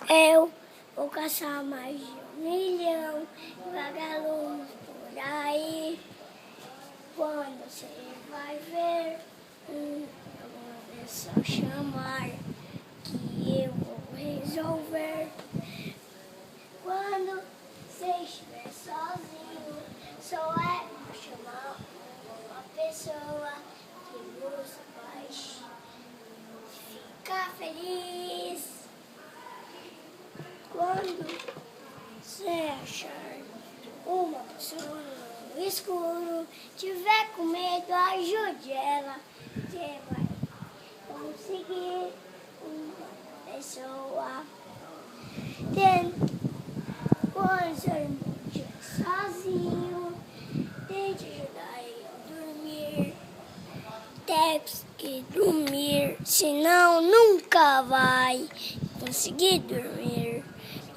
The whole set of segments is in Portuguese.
Eu vou caçar mais de 1.000.000 vagalumes por aí. Quando você vai ver, eu vou só chamar que eu vou resolver. Quando você estiver sozinho, só é chamar uma pessoa que você vai ficar feliz. Quando você achar uma pessoa no escuro, tiver com medo, ajude ela. Você vai conseguir uma pessoa. Quando seu irmão estiver sozinho, tente ajudar ele a dormir. Tem que dormir, senão nunca vai conseguir dormir.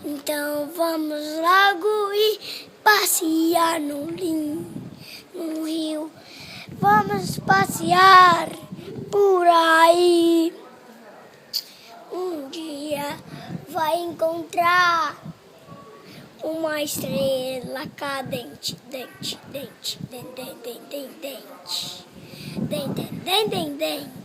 Então vamos logo ir passear no rio. Vamos passear por aí. Um dia vai encontrar uma estrela cadente, dente, dente, dente, dente, dente, dente, dente, dente, dente, dente.